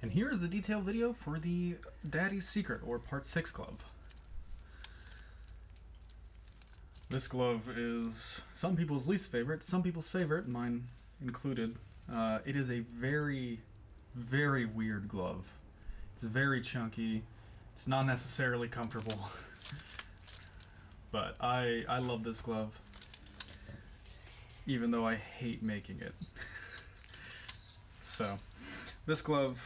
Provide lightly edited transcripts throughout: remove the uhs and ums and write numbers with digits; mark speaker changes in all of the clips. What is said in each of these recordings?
Speaker 1: And here is the detailed video for the Daddy's Secret, or Part 6 glove. This glove is some people's least favorite, some people's favorite, mine included. It is a very, very weird glove. It's very chunky. It's not necessarily comfortable. But I love this glove, even though I hate making it. So, this glove,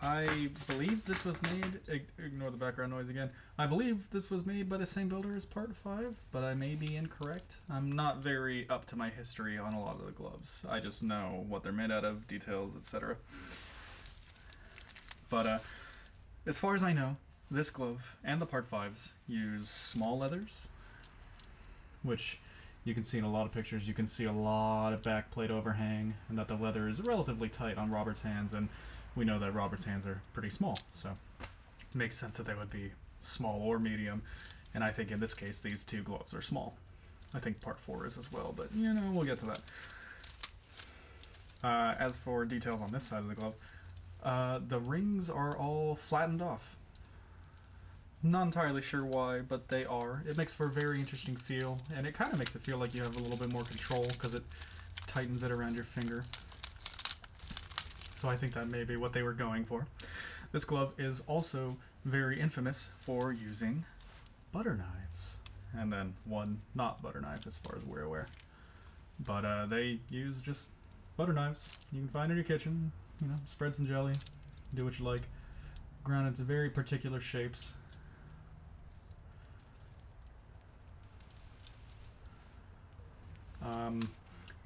Speaker 1: I believe this was made, ignore the background noise again, I believe this was made by the same builder as Part 5, but I may be incorrect. I'm not very up to my history on a lot of the gloves. I just know what they're made out of, details, etc. But as far as I know, this glove and the Part 5s use small leathers, which you can see in a lot of pictures. You can see a lot of backplate overhang, and that the leather is relatively tight on Robert's hands, and we know that Robert's hands are pretty small, so it makes sense that they would be small or medium, and I think in this case these two gloves are small. I think Part 4 is as well, but you know, we'll get to that. As for details on this side of the glove, the rings are all flattened off. Not entirely sure why, but they are. It makes for a very interesting feel, and it kind of makes it feel like you have a little bit more control because it tightens it around your finger. So I think that may be what they were going for. This glove is also very infamous for using butter knives, and then one not butter knife as far as we're aware. But they use just butter knives. You can find in your kitchen, you know, spread some jelly, do what you like. Ground into very particular shapes.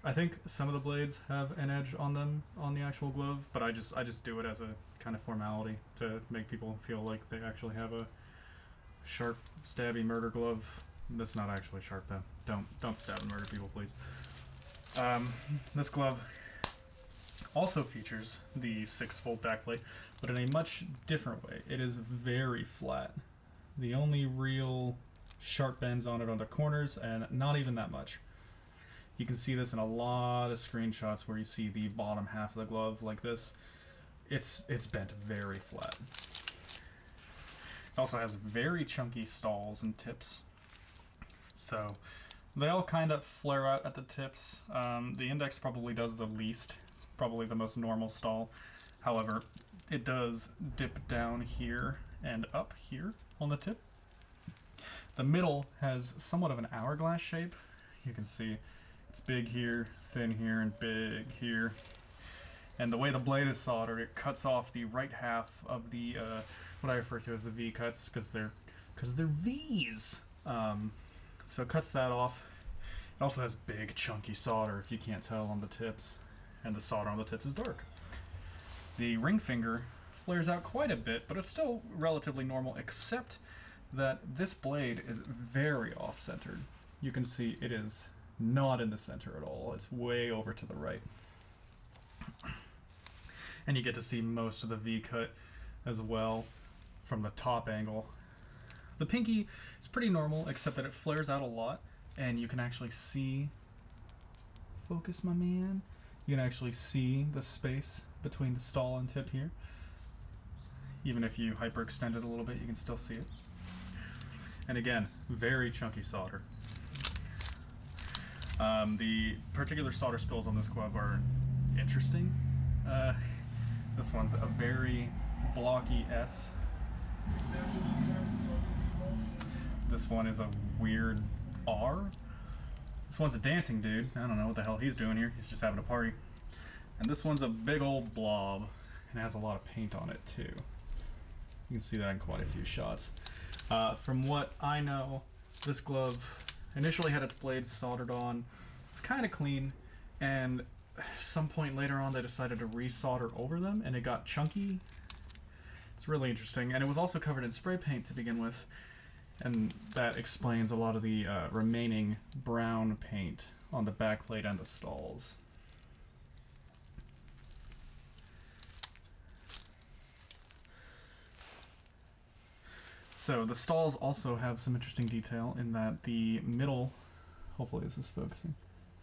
Speaker 1: I think some of the blades have an edge on them on the actual glove, but I just do it as a kind of formality to make people feel like they actually have a sharp, stabby murder glove. That's not actually sharp though. Don't stab and murder people, please. This glove also features the 6-fold backplate, but in a much different way. It is very flat. The only real sharp bends on it are the corners, and not even that much. You can see this in a lot of screenshots where you see the bottom half of the glove like this. It's bent very flat. It also has very chunky stalls and tips. So they all kind of flare out at the tips. The index probably does the least. It's probably the most normal stall. However, it does dip down here and up here on the tip. The middle has somewhat of an hourglass shape. You can see it's big here, thin here, and big here. And the way the blade is soldered, it cuts off the right half of the, what I refer to as the V cuts, because they're V's. So it cuts that off. It also has big chunky solder, if you can't tell, on the tips, and the solder on the tips is dark. The ring finger flares out quite a bit, but it's still relatively normal, except that this blade is very off-centered. You can see it is not in the center at all. It's way over to the right. And you get to see most of the V-cut as well from the top angle. The pinky is pretty normal, except that it flares out a lot, and you can actually see, focus my man, you can actually see the space between the stall and tip here. Even if you hyperextend it a little bit, you can still see it. And again, very chunky solder. The particular solder spills on this glove are interesting. This one's a very blocky S. This one is a weird R. This one's a dancing dude. I don't know what the hell he's doing here. He's just having a party. And this one's a big old blob, and it has a lot of paint on it too. You can see that in quite a few shots. From what I know, this glove initially had its blades soldered on. It's kind of clean, and some point later on they decided to resolder over them, and it got chunky. It's really interesting, and it was also covered in spray paint to begin with, and that explains a lot of the remaining brown paint on the backplate and the stalls. So the stalls also have some interesting detail in that the middle, hopefully this is focusing,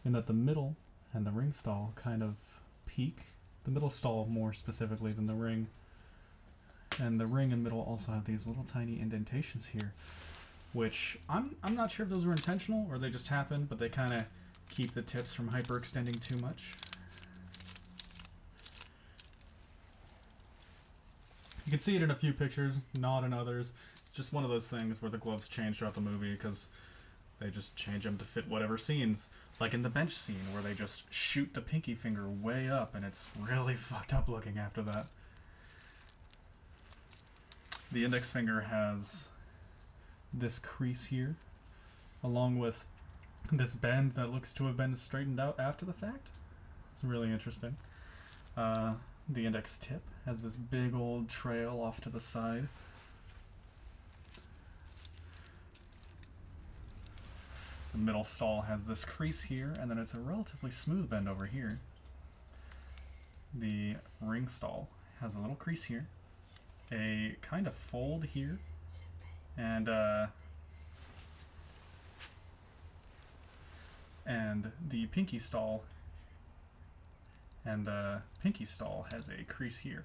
Speaker 1: in that the middle and the ring stall kind of peak. The middle stall more specifically than the ring And the ring in the middle also have these little tiny indentations here, which I'm not sure if those were intentional or they just happened, but they kind of keep the tips from hyperextending too much. You can see it in a few pictures, not in others. It's just one of those things where the gloves change throughout the movie because they just change them to fit whatever scenes. Like in the bench scene where they just shoot the pinky finger way up and it's really fucked up looking after that. The index finger has this crease here, along with this bend that looks to have been straightened out after the fact. It's really interesting. The index tip has this big old trail off to the side. The middle stall has this crease here, and then it's a relatively smooth bend over here. The ring stall has a little crease here, a kind of fold here, and the pinky stall has a crease here.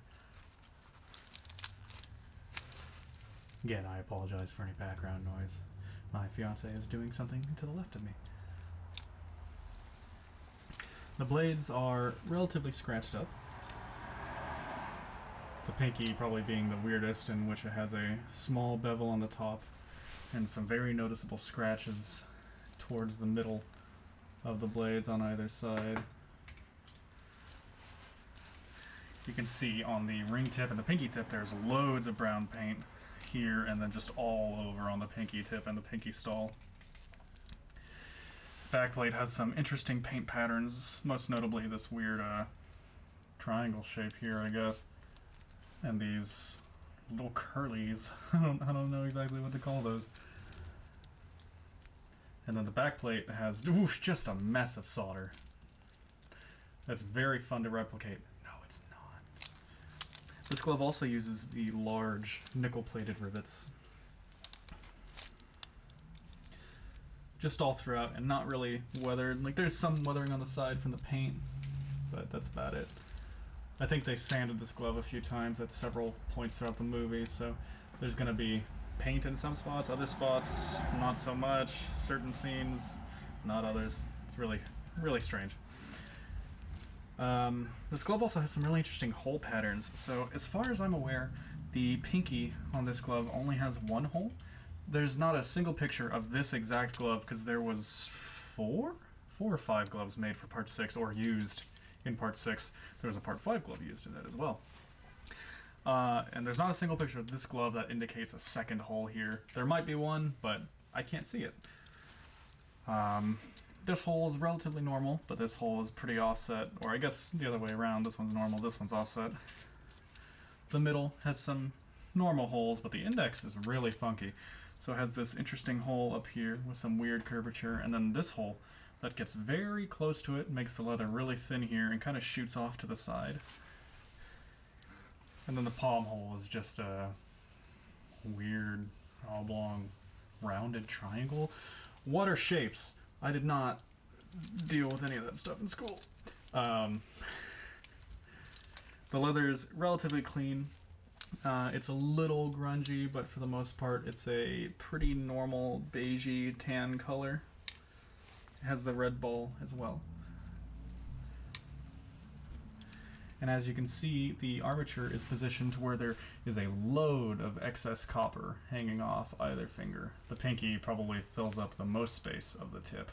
Speaker 1: Again, I apologize for any background noise. My fiance is doing something to the left of me. The blades are relatively scratched up. The pinky probably being the weirdest, in which it has a small bevel on the top and some very noticeable scratches towards the middle of the blades on either side. You can see on the ring tip and the pinky tip there's loads of brown paint here and then just all over on the pinky tip and the pinky stall. Backplate has some interesting paint patterns, most notably this weird triangle shape here, I guess, and these little curlies. I don't know exactly what to call those. And then the backplate has just a mess of solder. That's very fun to replicate. No, it's not. This glove also uses the large nickel-plated rivets. Just all throughout, and not really weathered. Like, there's some weathering on the side from the paint, but that's about it. I think they sanded this glove a few times at several points throughout the movie, so there's gonna be paint in some spots, other spots not so much, certain scenes not others. It's really, really strange. This glove also has some really interesting hole patterns. So as far as I'm aware, the pinky on this glove only has one hole. There's not a single picture of this exact glove because there was four or five gloves made for part 6 or used in part 6. There was a part 5 glove used in it as well. And there's not a single picture of this glove that indicates a second hole here. There might be one, but I can't see it. This hole is relatively normal, but this hole is pretty offset, or I guess the other way around. This one's normal, this one's offset. The middle has some normal holes, but the index is really funky. So it has this interesting hole up here with some weird curvature, and then this hole that gets very close to it, makes the leather really thin here, and kind of shoots off to the side. And then the palm hole is just a weird, oblong, rounded triangle. What are shapes? I did not deal with any of that stuff in school. The leather is relatively clean. It's a little grungy, but for the most part it's a pretty normal beigey tan color. It has the red ball as well. And as you can see, the armature is positioned to where there is a load of excess copper hanging off either finger. The pinky probably fills up the most space of the tip.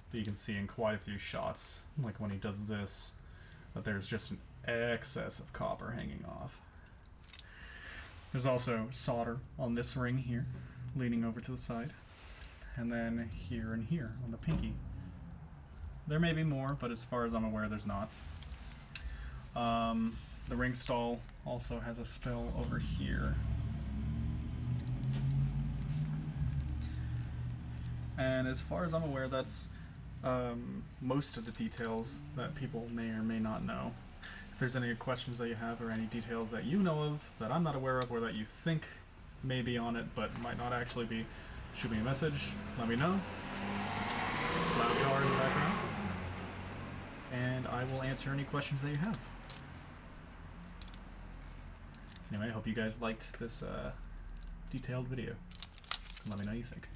Speaker 1: But you can see in quite a few shots, like when he does this, that there's just an excess of copper hanging off. There's also solder on this ring here, leaning over to the side, and then here and here on the pinky. There may be more, but as far as I'm aware, there's not. The ring stall also has a spill over here. And as far as I'm aware, that's most of the details that people may or may not know. If there's any questions that you have or any details that you know of that I'm not aware of or that you think may be on it but might not actually be, shoot me a message, let me know. Loud car in the background. And I will answer any questions that you have. Anyway, I hope you guys liked this detailed video. Let me know what you think.